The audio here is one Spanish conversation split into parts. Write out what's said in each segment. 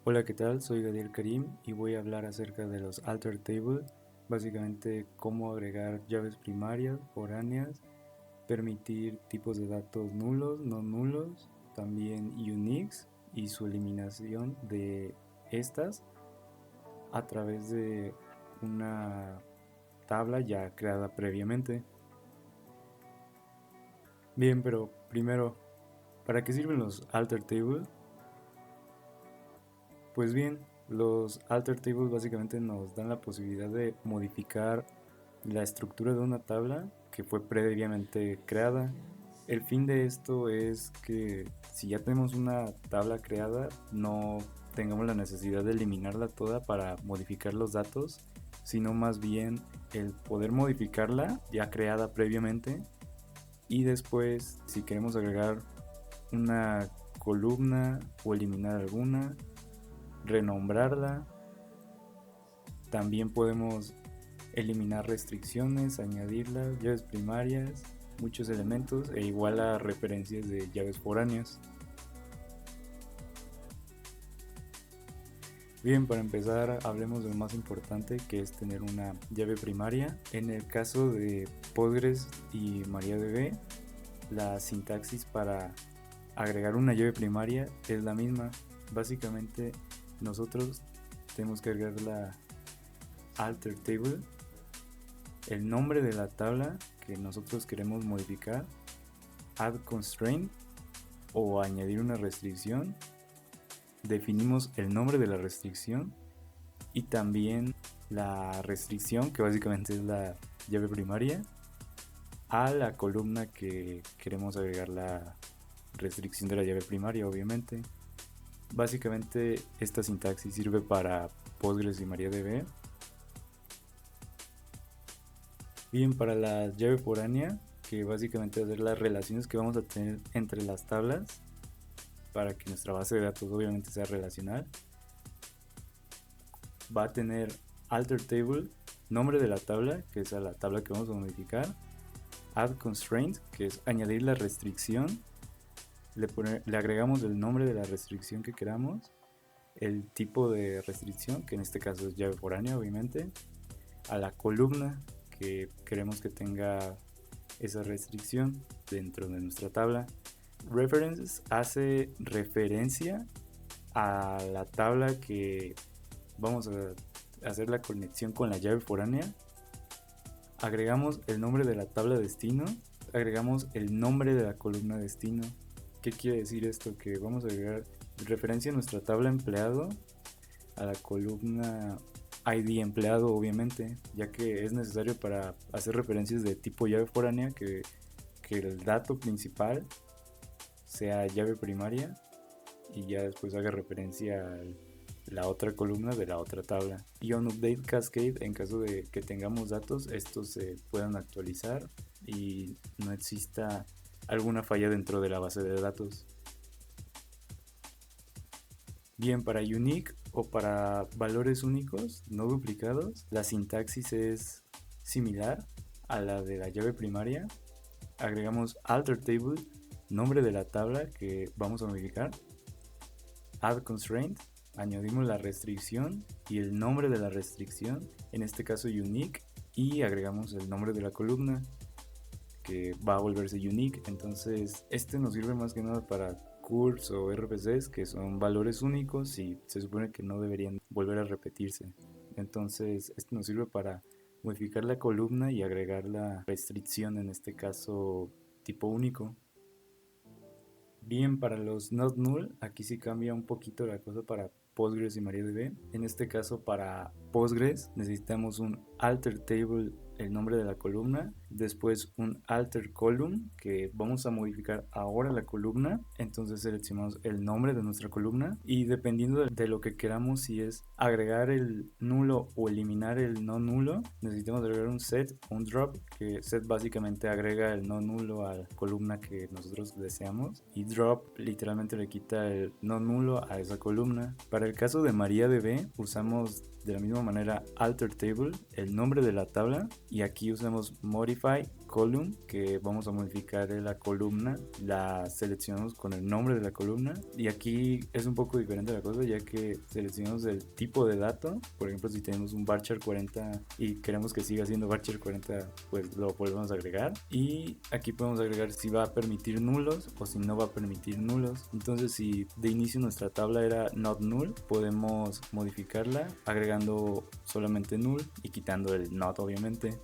Hola, ¿qué tal? Soy Gadiel Karim y voy a hablar acerca de los alter table, básicamente cómo agregar llaves primarias, foráneas, permitir tipos de datos nulos, no nulos, también uniques y su eliminación de estas a través de una tabla ya creada previamente. Bien, pero primero, ¿para qué sirven los alter table? Pues bien, los alter tables básicamente nos dan la posibilidad de modificar la estructura de una tabla que fue previamente creada. El fin de esto es que si ya tenemos una tabla creada, no tengamos la necesidad de eliminarla toda para modificar los datos, sino más bien el poder modificarla ya creada previamente y después si queremos agregar una columna o eliminar alguna, renombrarla. También podemos eliminar restricciones, añadirlas, llaves primarias, muchos elementos e igual a referencias de llaves foráneas. Bien, para empezar hablemos de lo más importante, que es tener una llave primaria. En el caso de Postgres y MariaDB, la sintaxis para agregar una llave primaria es la misma. Básicamente nosotros tenemos que agregar la alter table, el nombre de la tabla que nosotros queremos modificar, add constraint o añadir una restricción, definimos el nombre de la restricción y también la restricción, que básicamente es la llave primaria, a la columna que queremos agregar la restricción de la llave primaria, obviamente. Básicamente esta sintaxis sirve para Postgres y MariaDB. Bien, para la llave foránea, que básicamente va a ser las relaciones que vamos a tener entre las tablas para que nuestra base de datos obviamente sea relacional, va a tener alter table, nombre de la tabla, que es a la tabla que vamos a modificar, add constraint, que es añadir la restricción, le agregamos el nombre de la restricción que queramos, el tipo de restricción, que en este caso es llave foránea obviamente, a la columna que queremos que tenga esa restricción dentro de nuestra tabla. References hace referencia a la tabla que vamos a hacer la conexión con la llave foránea. Agregamos el nombre de la tabla destino, agregamos el nombre de la columna destino. ¿Qué quiere decir esto? Que vamos a agregar referencia a nuestra tabla empleado, a la columna ID empleado obviamente, ya que es necesario para hacer referencias de tipo llave foránea que el dato principal sea llave primaria y ya después haga referencia a la otra columna de la otra tabla. Y on update cascade, en caso de que tengamos datos, estos se puedan actualizar y no exista alguna falla dentro de la base de datos. Bien, para unique o para valores únicos no duplicados, la sintaxis es similar a la de la llave primaria. Agregamos alter table, nombre de la tabla que vamos a modificar, add constraint, añadimos la restricción y el nombre de la restricción, en este caso unique, y agregamos el nombre de la columna que va a volverse unique. Entonces este nos sirve más que nada para curves o RPCs, que son valores únicos y se supone que no deberían volver a repetirse. Entonces este nos sirve para modificar la columna y agregar la restricción, en este caso tipo único. Bien, para los not null, aquí sí cambia un poquito la cosa para Postgres y MariaDB. En este caso, para Postgres necesitamos un alter table, el nombre de la columna, después un alter column, que vamos a modificar ahora la columna. Entonces seleccionamos el nombre de nuestra columna y dependiendo de lo que queramos, si es agregar el nulo o eliminar el no nulo, necesitamos agregar un set o un drop, que set básicamente agrega el no nulo a la columna que nosotros deseamos y drop literalmente le quita el no nulo a esa columna. Para el caso de MariaDB usamos de la misma manera alter table, el nombre de la tabla, y aquí usamos modify column, que vamos a modificar la columna, la seleccionamos con el nombre de la columna, y aquí es un poco diferente la cosa, ya que seleccionamos el tipo de dato. Por ejemplo, si tenemos un varchar 40 y queremos que siga siendo varchar 40, pues lo volvemos a agregar, y aquí podemos agregar si va a permitir nulos o si no va a permitir nulos. Entonces, si de inicio nuestra tabla era not null, podemos modificarla agregando solamente null y quitando el not, obviamente.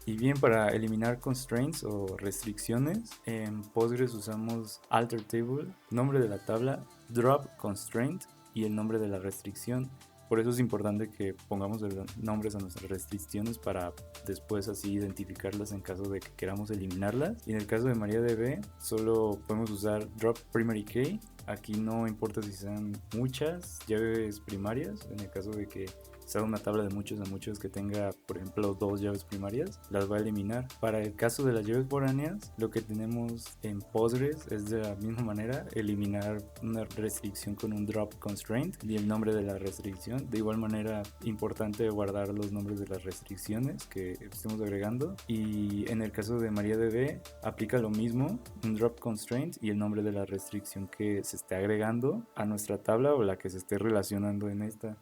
Y bien, para eliminar constraints o restricciones, en Postgres usamos alter table, nombre de la tabla, drop constraint y el nombre de la restricción. Por eso es importante que pongamos los nombres a nuestras restricciones para después así identificarlas en caso de que queramos eliminarlas. Y en el caso de MariaDB, solo podemos usar drop primary key. Aquí no importa si sean muchas llaves primarias, en el caso de que sea una tabla de muchos a muchos que tenga, por ejemplo, 2 llaves primarias, las va a eliminar. Para el caso de las llaves foráneas, lo que tenemos en Postgres es de la misma manera eliminar una restricción con un drop constraint y el nombre de la restricción. De igual manera, importante guardar los nombres de las restricciones que estemos agregando. Y en el caso de MariaDB, aplica lo mismo, un drop constraint y el nombre de la restricción que se esté agregando a nuestra tabla o la que se esté relacionando en esta.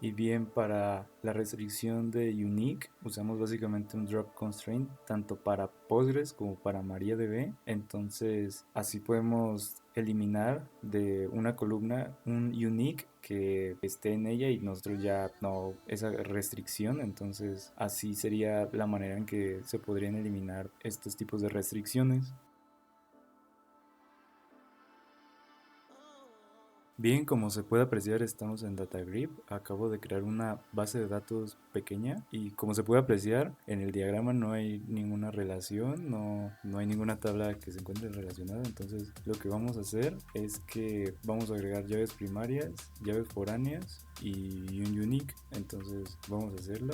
Y bien, para la restricción de unique usamos básicamente un drop constraint tanto para Postgres como para MariaDB. Entonces así podemos eliminar de una columna un unique que esté en ella y nosotros ya no esa restricción. Entonces así sería la manera en que se podrían eliminar estos tipos de restricciones. Bien, como se puede apreciar, estamos en DataGrip. Acabo de crear una base de datos pequeña y como se puede apreciar, en el diagrama no hay ninguna relación, no hay ninguna tabla que se encuentre relacionada. Entonces, lo que vamos a hacer es que vamos a agregar llaves primarias, llaves foráneas y un unique. Entonces, vamos a hacerlo.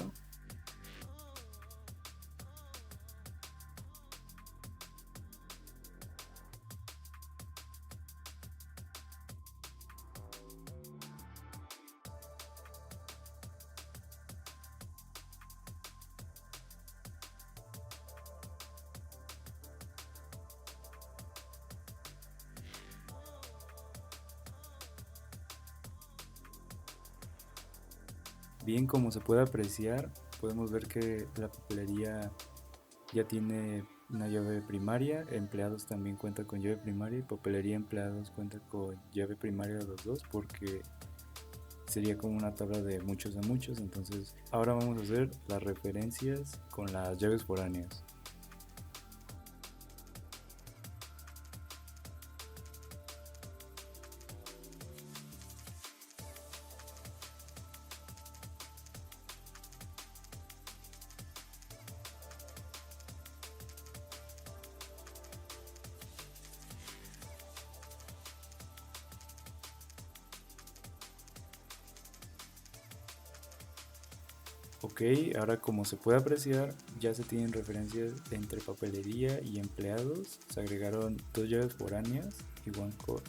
Bien, como se puede apreciar, podemos ver que la papelería ya tiene una llave primaria, empleados también cuenta con llave primaria y papelería empleados cuenta con llave primaria de los dos porque sería como una tabla de muchos a muchos. Entonces ahora vamos a hacer las referencias con las llaves foráneas. Ok, ahora como se puede apreciar, ya se tienen referencias entre papelería y empleados. Se agregaron dos llaves foráneas,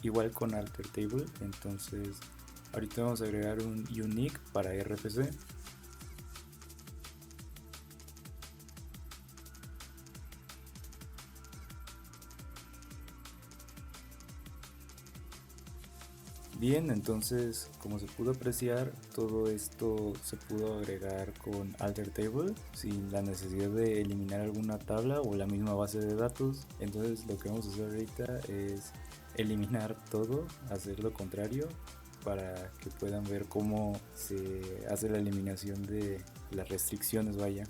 igual con alter table. Entonces, ahorita vamos a agregar un unique para RFC. Bien, entonces como se pudo apreciar, todo esto se pudo agregar con alter table sin la necesidad de eliminar alguna tabla o la misma base de datos. Entonces lo que vamos a hacer ahorita es eliminar todo, hacer lo contrario para que puedan ver cómo se hace la eliminación de las restricciones, vaya.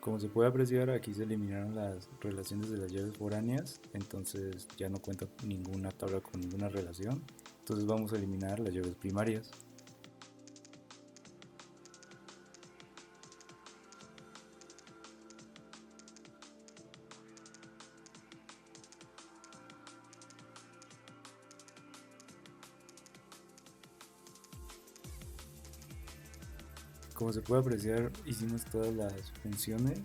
Como se puede apreciar, aquí se eliminaron las relaciones de las llaves foráneas, entonces ya no cuenta ninguna tabla con ninguna relación. Entonces vamos a eliminar las llaves primarias. Como se puede apreciar, hicimos todas las funciones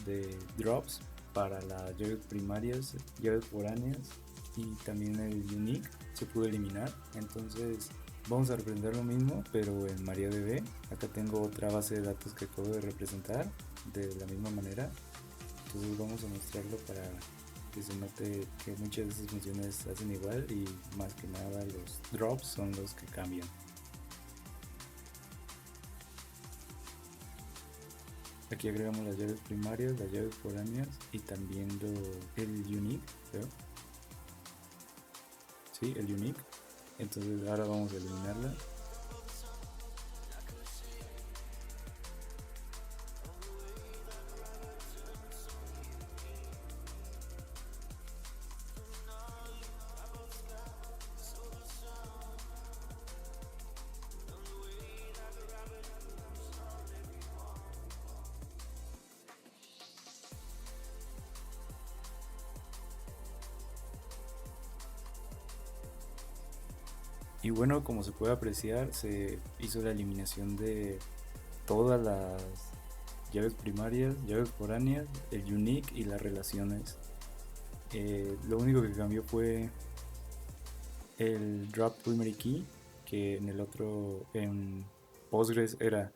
de drops para las llaves primarias, llaves foráneas y también el unique se pudo eliminar. Entonces vamos a representar lo mismo pero en MariaDB. Acá tengo otra base de datos que acabo de representar de la misma manera. Entonces vamos a mostrarlo para que se note que muchas de esas funciones se hacen igual y más que nada los drops son los que cambian. Aquí agregamos las llaves primarias, las llaves foráneas y también el unique, creo. Sí, el unique. Entonces ahora vamos a eliminarla. Y bueno, como se puede apreciar, se hizo la eliminación de todas las llaves primarias, llaves foráneas, el unique y las relaciones. Lo único que cambió fue el drop primary key, que en el otro, en Postgres era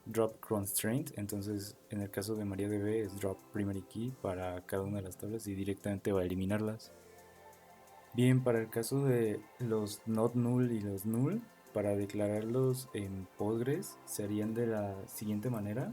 drop constraint, entonces en el caso de MariaDB es drop primary key para cada una de las tablas y directamente va a eliminarlas. Bien, para el caso de los not null y los null, para declararlos en Postgres se harían de la siguiente manera.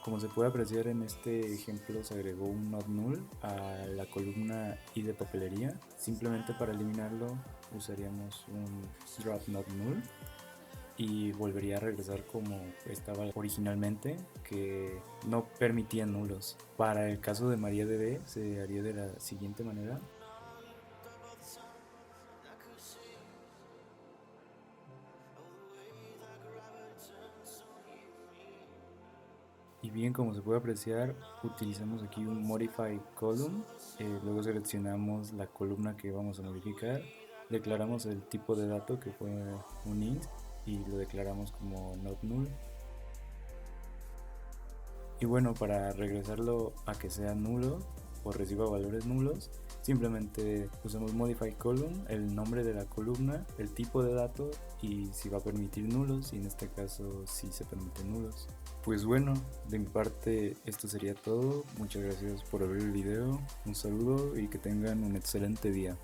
Como se puede apreciar en este ejemplo, se agregó un not null a la columna i de papelería. Simplemente para eliminarlo usaríamos un drop not null y volvería a regresar como estaba originalmente, que no permitía nulos. Para el caso de MariaDB se haría de la siguiente manera. Y bien, como se puede apreciar, utilizamos aquí un Modify Column, luego seleccionamos la columna que vamos a modificar, declaramos el tipo de dato que fue un int y lo declaramos como not null. Y bueno, para regresarlo a que sea nulo o reciba valores nulos, simplemente usamos Modify Column, el nombre de la columna, el tipo de dato y si va a permitir nulos, y en este caso sí se permiten nulos. Pues bueno, de mi parte esto sería todo. Muchas gracias por ver el video, un saludo y que tengan un excelente día.